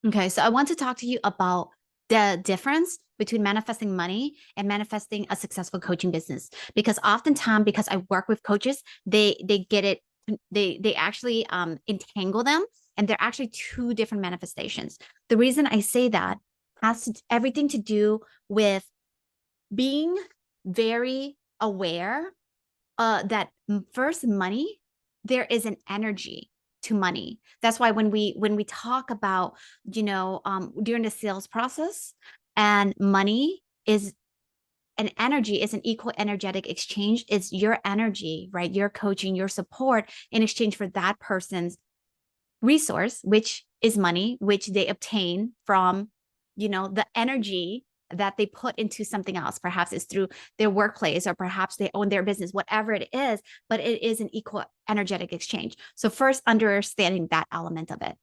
Okay, so I want to talk to you about the difference between manifesting money and manifesting a successful coaching business. Because oftentimes, because I work with coaches, they get it, they actually entangle them, and they're actually two different manifestations. The reason I say that everything to do with being very aware that first money, there is an energy to money. That's why when we talk about, during the sales process, and money is an energy, is an equal energetic exchange. It's your energy, right? Your coaching, your support in exchange for that person's resource, which is money, which they obtain from, the energy that they put into something else. Perhaps it's through their workplace, or perhaps they own their business, whatever it is, but it is an equal energetic exchange. So first, understanding that element of it.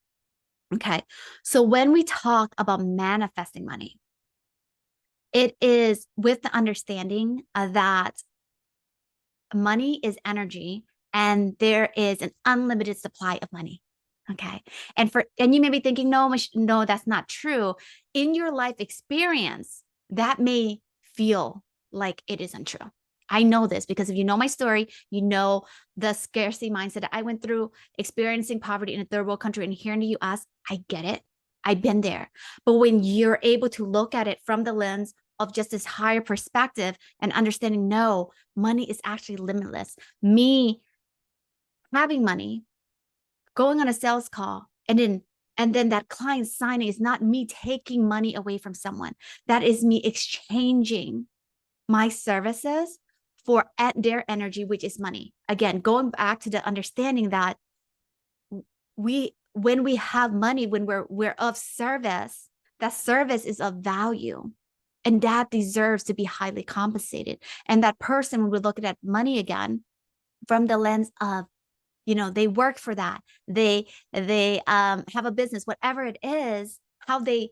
Okay. So when we talk about manifesting money, it is with the understanding that money is energy, and there is an unlimited supply of money. Okay. And you may be thinking, no, no, that's not true. In your life experience, that may feel like it isn't true. I know this because if you know my story, you know the scarcity mindset that I went through, experiencing poverty in a third world country, and here in the US. I get it. I've been there. But when you're able to look at it from the lens of just this higher perspective and understanding, no, money is actually limitless. Me having money, going on a sales call, and then that client signing is not me taking money away from someone. That is me exchanging my services for their energy, which is money. Again, going back to the understanding that when we have money, when we're of service, that service is of value, and that deserves to be highly compensated. And that person, when we look at money again from the lens of, they work for that, they have a business, whatever it is, how they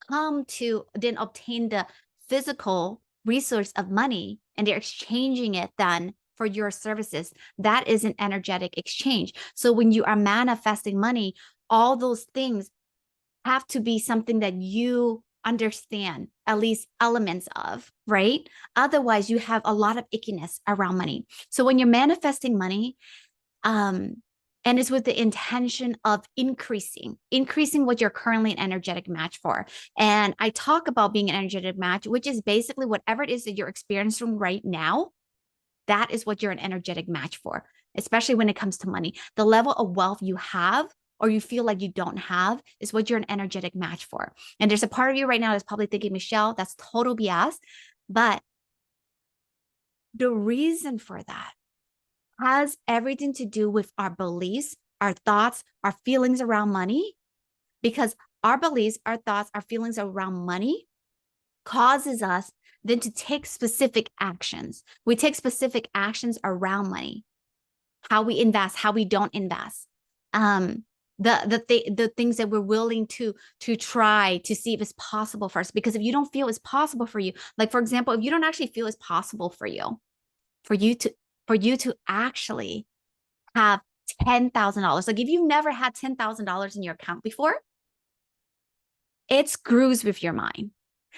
come to then obtain the physical resource of money, and they're exchanging it then for your services. That is an energetic exchange. So when you are manifesting money, all those things have to be something that you understand at least elements of, right? Otherwise, you have a lot of ickiness around money. So when you're manifesting money, and it's with the intention of increasing what you're currently an energetic match for. And I talk about being an energetic match, which is basically whatever it is that you're experiencing right now. That is what you're an energetic match for, especially when it comes to money. The level of wealth you have, or you feel like you don't have, is what you're an energetic match for. And there's a part of you right now that's probably thinking, Michelle, that's total BS. But the reason for that has everything to do with our beliefs, our thoughts, our feelings around money, because our beliefs, our thoughts, our feelings around money causes us then to take specific actions. We take specific actions around money, how we invest, how we don't invest, the things that we're willing to try to see if it's possible for us. Because if you don't feel it's possible for you, like for example, if you don't actually feel it's possible for you to actually have $10,000. Like if you've never had $10,000 in your account before, it screws with your mind.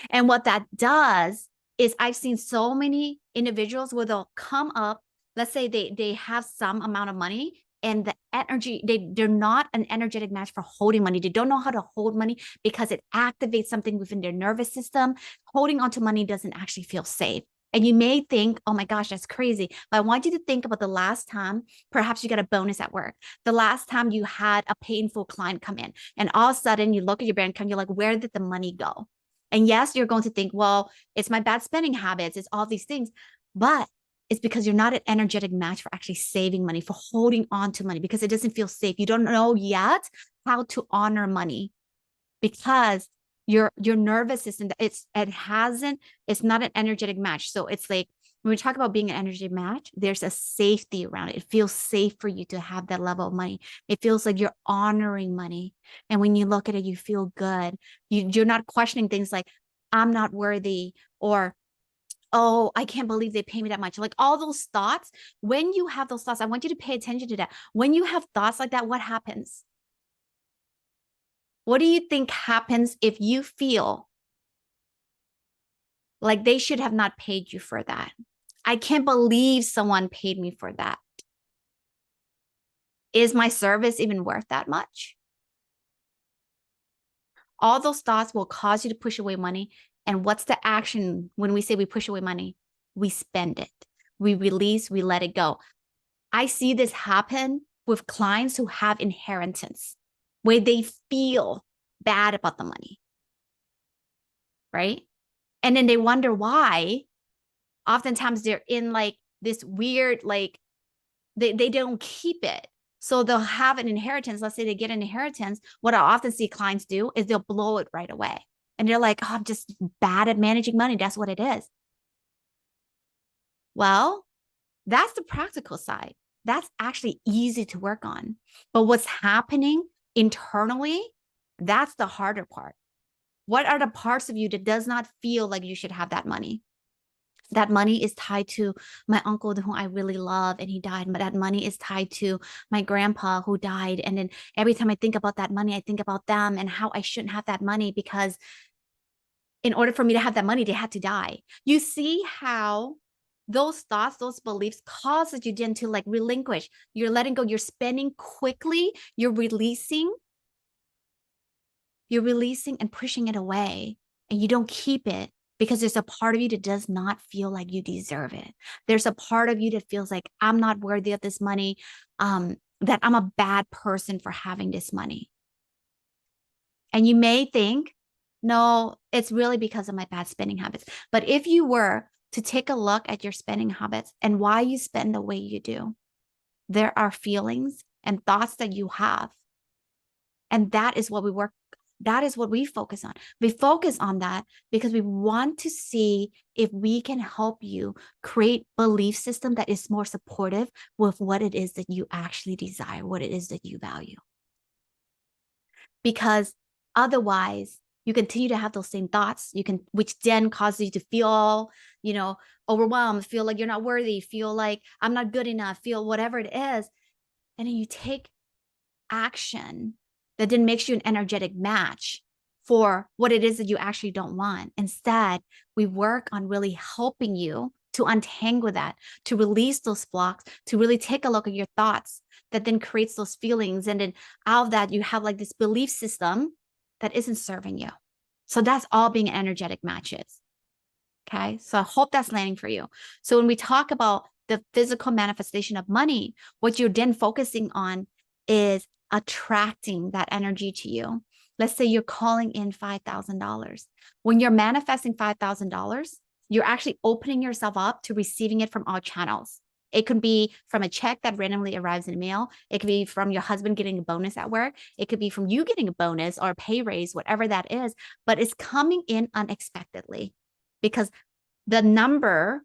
And what that does is I've seen so many individuals where they'll come up, let's say they have some amount of money, and the energy, they're not an energetic match for holding money. They don't know how to hold money because it activates something within their nervous system. Holding onto money doesn't actually feel safe. And you may think, oh my gosh, that's crazy. But I want you to think about the last time, perhaps you got a bonus at work, the last time you had a painful client come in, and all of a sudden you look at your bank account, you're like, where did the money go? And yes, you're going to think, well, it's my bad spending habits, it's all these things. But it's because you're not an energetic match for actually saving money, for holding on to money, because it doesn't feel safe. You don't know yet how to honor money because your nervous system, it's not an energetic match. So it's like when we talk about being an energetic match, there's a safety around it. It feels safe for you to have that level of money. It feels like you're honoring money. And when you look at it, you feel good. You're not questioning things like, I'm not worthy, or oh, I can't believe they pay me that much. Like all those thoughts, when you have those thoughts, I want you to pay attention to that. When you have thoughts like that, what happens? What do you think happens if you feel like they should have not paid you for that? I can't believe someone paid me for that. Is my service even worth that much? All those thoughts will cause you to push away money. And what's the action when we say we push away money? We spend it. We release, we let it go. I see this happen with clients who have inheritance, where they feel bad about the money, right? And then they wonder why. Oftentimes they're in like this weird, like they don't keep it. So they'll have an inheritance. Let's say they get an inheritance. What I often see clients do is they'll blow it right away. And they're like, oh, I'm just bad at managing money. That's what it is. Well, that's the practical side. That's actually easy to work on. But what's happening internally, that's the harder part. What are the parts of you that does not feel like you should have that money? That money is tied to my uncle who I really love and he died. But that money is tied to my grandpa who died. And then every time I think about that money, I think about them and how I shouldn't have that money because in order for me to have that money, they had to die. You see how those thoughts, those beliefs causes you then to like relinquish. You're letting go. You're spending quickly. You're releasing and pushing it away, and you don't keep it because there's a part of you that does not feel like you deserve it. There's a part of you that feels like I'm not worthy of this money, that I'm a bad person for having this money. And you may think, no, it's really because of my bad spending habits. But if you were to take a look at your spending habits and why you spend the way you do, there are feelings and thoughts that you have. And that is what we focus on. We focus on that because we want to see if we can help you create belief system that is more supportive with what it is that you actually desire, what it is that you value. Because otherwise, you continue to have those same thoughts, which then causes you to feel, overwhelmed, feel like you're not worthy, feel like I'm not good enough, feel whatever it is. And then you take action that then makes you an energetic match for what it is that you actually don't want. Instead, we work on really helping you to untangle that, to release those blocks, to really take a look at your thoughts that then creates those feelings. And then out of that, you have like this belief system that isn't serving you. So that's all being an energetic match is. Okay. So I hope that's landing for you. So when we talk about the physical manifestation of money, what you're then focusing on is attracting that energy to you. Let's say you're calling in $5,000. When you're manifesting $5,000, you're actually opening yourself up to receiving it from all channels. It could be from a check that randomly arrives in the mail. It could be from your husband getting a bonus at work. It could be from you getting a bonus or a pay raise, whatever that is, but it's coming in unexpectedly because the number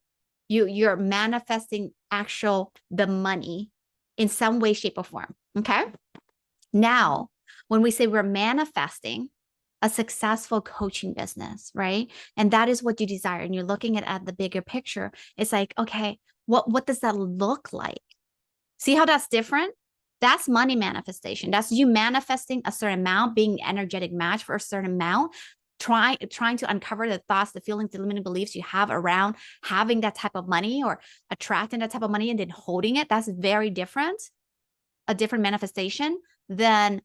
you're manifesting the money in some way, shape, or form. Okay. Now, when we say we're manifesting a successful coaching business, right? And that is what you desire. And you're looking at the bigger picture. It's like, okay, what does that look like? See how that's different? That's money manifestation. That's you manifesting a certain amount, being an energetic match for a certain amount, trying to uncover the thoughts, the feelings, the limiting beliefs you have around having that type of money or attracting that type of money and then holding it. That's very different, a different manifestation than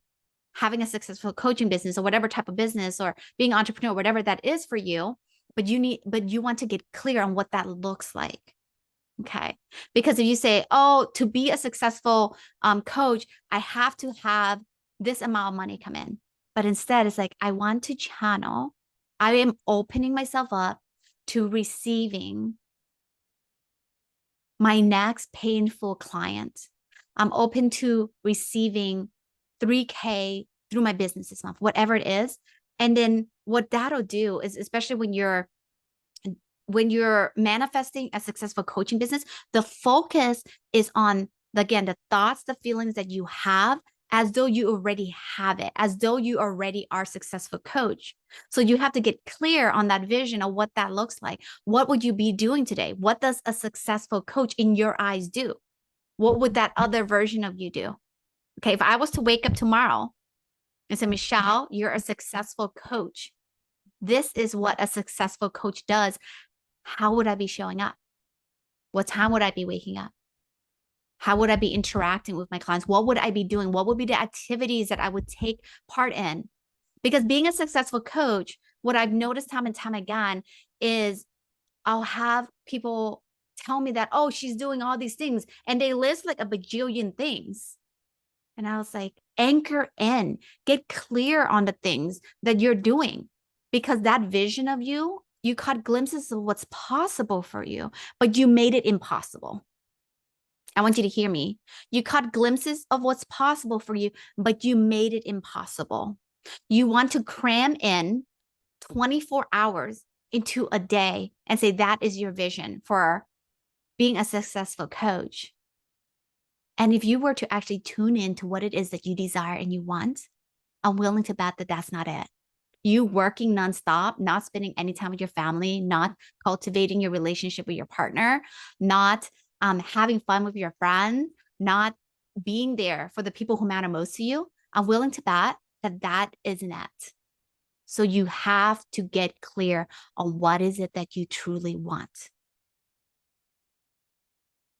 having a successful coaching business or whatever type of business or being an entrepreneur, whatever that is for you. But you want to get clear on what that looks like. Okay. Because if you say, oh, to be a successful coach, I have to have this amount of money come in. But instead, it's like, I want to channel. I am opening myself up to receiving my next painful client. I'm open to receiving 3K through my business this month, whatever it is. And then what that'll do is, especially when you're manifesting a successful coaching business, the focus is on, again, the thoughts, the feelings that you have as though you already have it, as though you already are a successful coach. So you have to get clear on that vision of what that looks like. What would you be doing today? What does a successful coach in your eyes do? What would that other version of you do? Okay, if I was to wake up tomorrow and say, Michelle, you're a successful coach. This is what a successful coach does. How would I be showing up? What time would I be waking up? How would I be interacting with my clients? What would I be doing? What would be the activities that I would take part in? Because being a successful coach, what I've noticed time and time again is I'll have people tell me that, oh, she's doing all these things. And they list like a bajillion things. And I was like, anchor in, get clear on the things that you're doing. Because that vision of you caught glimpses of what's possible for you, but you made it impossible. I want you to hear me. You caught glimpses of what's possible for you, but you made it impossible. You want to cram in 24 hours into a day and say that is your vision for being a successful coach. And if you were to actually tune in to what it is that you desire and you want, I'm willing to bet that that's not it. You working nonstop, not spending any time with your family, not cultivating your relationship with your partner, not having fun with your friends, not being there for the people who matter most to you, I'm willing to bet that that isn't it. So you have to get clear on what is it that you truly want.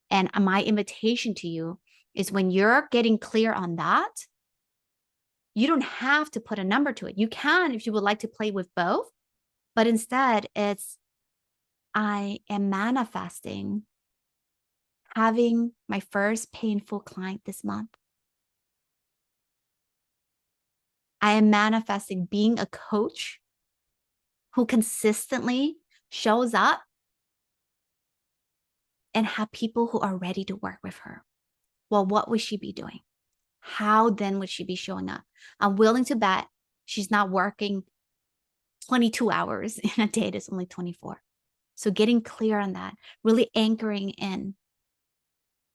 And my invitation to you is when you're getting clear on that, you don't have to put a number to it. You can if you would like to play with both, but instead it's, I am manifesting having my first painful client this month. I am manifesting being a coach who consistently shows up and have people who are ready to work with her. Well, what would she be doing? How then would she be showing up? I'm willing to bet she's not working 22 hours in a day. It's only 24. So getting clear on that, really anchoring in,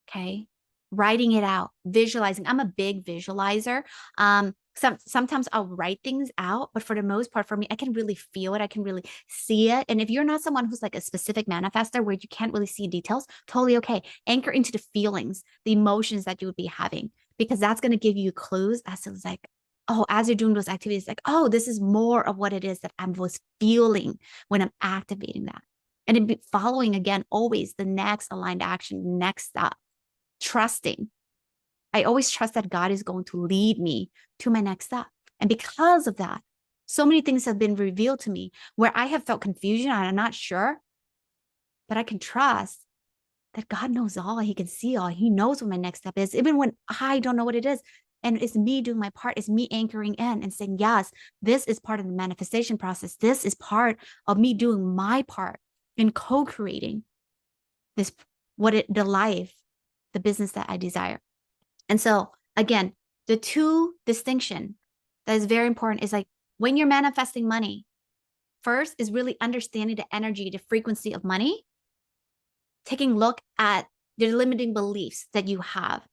okay? Writing it out, visualizing. I'm a big visualizer. Sometimes I'll write things out, but for the most part, for me, I can really feel it. I can really see it. And if you're not someone who's like a specific manifester where you can't really see details, totally okay. Anchor into the feelings, the emotions that you would be having, because that's going to give you clues as to like, oh, as you're doing those activities, like, oh, this is more of what it is that I was feeling when I'm activating that. And then following again, always the next aligned action, next step, trusting. I always trust that God is going to lead me to my next step. And because of that, so many things have been revealed to me where I have felt confusion and I'm not sure, but I can trust that God knows all. He can see all. He knows what my next step is, even when I don't know what it is. And it's me doing my part. It's me anchoring in and saying, yes, this is part of the manifestation process. This is part of me doing my part in co-creating this, the life, the business that I desire. And so again, the two distinction that is very important is like when you're manifesting money, first is really understanding the energy, the frequency of money, taking a look at the limiting beliefs that you have.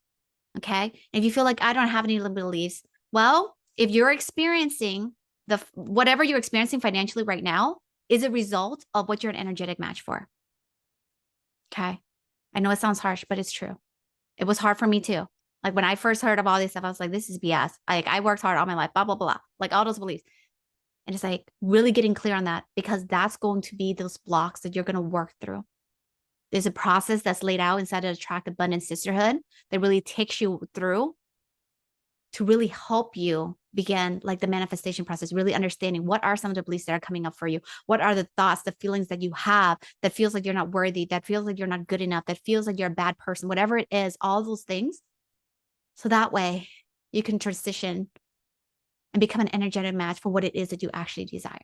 Okay. And if you feel like I don't have any limiting beliefs, well, if you're experiencing whatever you're experiencing financially right now is a result of what you're an energetic match for. Okay. I know it sounds harsh, but it's true. It was hard for me too. Like when I first heard of all this stuff, I was like, this is BS. I worked hard all my life, blah, blah, blah, like all those beliefs. And it's like really getting clear on that because that's going to be those blocks that you're going to work through. There's a process that's laid out inside of Attract Abundance Sisterhood that really takes you through to really help you begin like the manifestation process, really understanding what are some of the beliefs that are coming up for you? What are the thoughts, the feelings that you have that feels like you're not worthy, that feels like you're not good enough, that feels like you're a bad person, whatever it is, all those things. So that way you can transition and become an energetic match for what it is that you actually desire.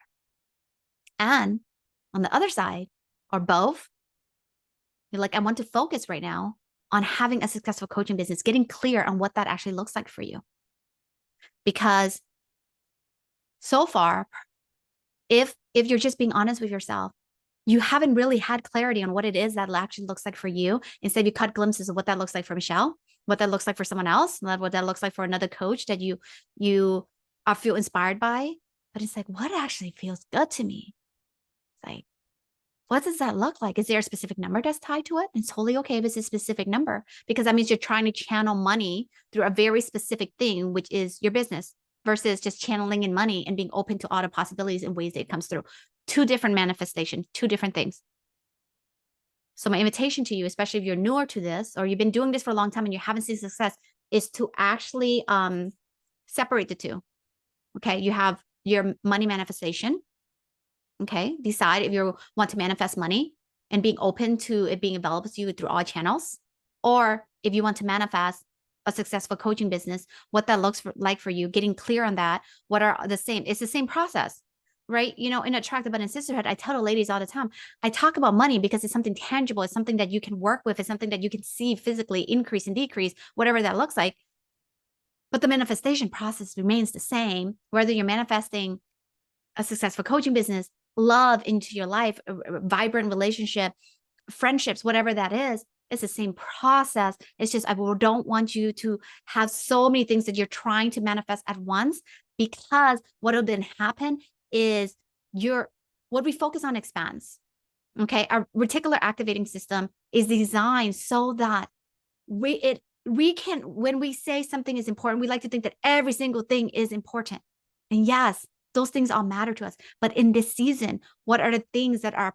And on the other side, or both, you're like, I want to focus right now on having a successful coaching business, getting clear on what that actually looks like for you. Because so far, if you're just being honest with yourself, you haven't really had clarity on what it is that actually looks like for you. Instead, you cut glimpses of what that looks like for Michelle, what that looks like for someone else, what that looks like for another coach that you feel inspired by. But it's like, what actually feels good to me? It's like, what does that look like? Is there a specific number that's tied to it? It's totally okay if it's a specific number, because that means you're trying to channel money through a very specific thing, which is your business. versus just channeling in money and being open to all the possibilities and ways that it comes through. Two different manifestations, two different things. So my invitation to you, especially if you're newer to this or you've been doing this for a long time and you haven't seen success, is to actually separate the two. Okay. You have your money manifestation. Okay. Decide if you want to manifest money and being open to it being available to you through all channels, or if you want to manifest a successful coaching business, what that looks like for you, getting clear on that. What are the same? It's the same process, right? You know, in Attractor Abundant Sisterhood, I tell the ladies all the time, I talk about money because it's something tangible. It's something that you can work with. It's something that you can see physically increase and decrease, whatever that looks like. But the manifestation process remains the same, whether you're manifesting a successful coaching business, love into your life, a vibrant relationship, friendships, whatever that is. It's the same process. It's just, I don't want you to have so many things that you're trying to manifest at once, because what will then happen is what we focus on expands. Okay. Our reticular activating system is designed so that we can, when we say something is important, we like to think that every single thing is important. And yes, those things all matter to us. But in this season, what are the things that are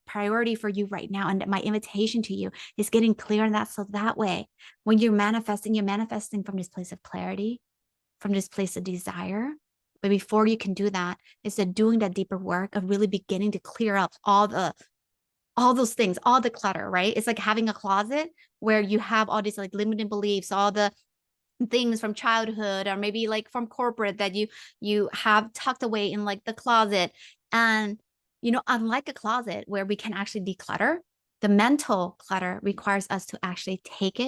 priority for you right now? And my invitation to you is getting clear on that. So that way, when you're manifesting from this place of clarity, from this place of desire. But before you can do that, it's doing that deeper work of really beginning to clear up all those things, all the clutter, right? It's like having a closet where you have all these like limiting beliefs, all the things from childhood or maybe like from corporate that you have tucked away in like the closet. And, you know, unlike a closet where we can actually declutter, the mental clutter requires us to actually take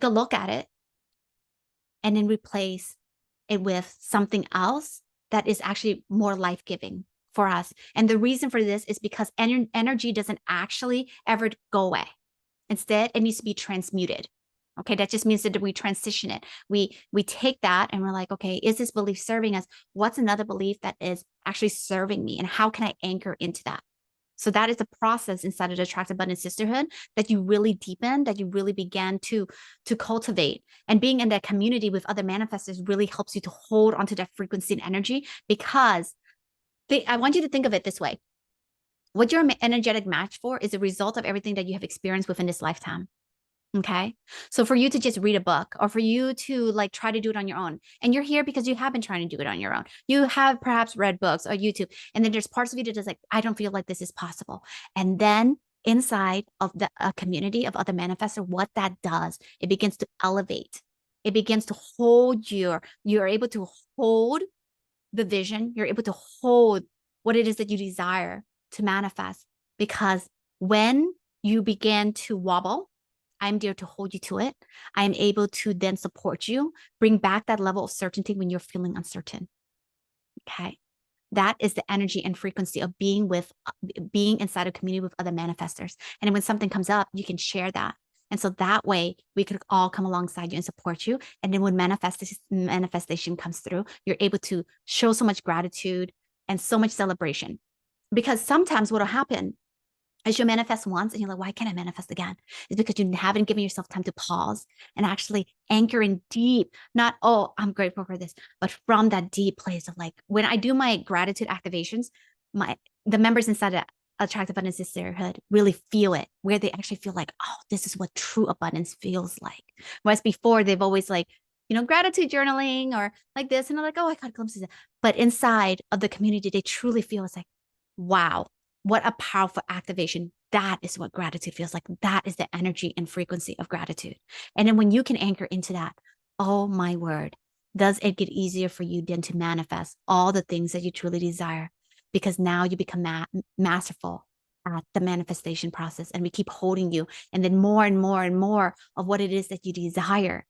a look at it, and then replace it with something else that is actually more life-giving for us. And the reason for this is because energy doesn't actually ever go away. Instead, it needs to be transmuted. Okay, that just means that we transition it. We take that and we're like, okay, is this belief serving us? What's another belief that is actually serving me? And how can I anchor into that? So that is the process inside of the Attractor Abundant Sisterhood that you really deepen, that you really began to cultivate. And being in that community with other manifestors really helps you to hold onto that frequency and energy, because I want you to think of it this way. What you're an energetic match for is a result of everything that you have experienced within this lifetime. Okay. So for you to just read a book, or for you to like try to do it on your own, and you're here because you have been trying to do it on your own. You have perhaps read books or YouTube, and then there's parts of you that just like, I don't feel like this is possible. And then inside of a community of other manifestors, what that does, it begins to elevate. It begins to hold you're able to hold the vision. You're able to hold what it is that you desire to manifest, because when you begin to wobble, I'm there to hold you to it. I am able to then support you, bring back that level of certainty when you're feeling uncertain. Okay. That is the energy and frequency of being inside a community with other manifestors. And when something comes up, you can share that. And so that way we could all come alongside you and support you. And then when manifestation comes through, you're able to show so much gratitude and so much celebration. Because sometimes what will happen is you'll manifest once and you're like, why can't I manifest again? It's because you haven't given yourself time to pause and actually anchor in deep, not, oh, I'm grateful for this, but from that deep place of like, when I do my gratitude activations, the members inside the Attractor Abundant Sisterhood really feel it, where they actually feel like, oh, this is what true abundance feels like. Whereas before they've always like, you know, gratitude journaling or like this, and they're like, oh, I got glimpses. But inside of the community, they truly feel it's like, wow, what a powerful activation. That is what gratitude feels like. That is the energy and frequency of gratitude. And then when you can anchor into that, oh my word, does it get easier for you then to manifest all the things that you truly desire? Because now you become masterful at the manifestation process, and we keep holding you. And then more and more and more of what it is that you desire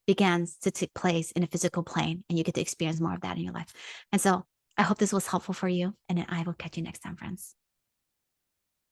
begins to take place in a physical plane, and you get to experience more of that in your life. And so I hope this was helpful for you, and then I will catch you next time, friends.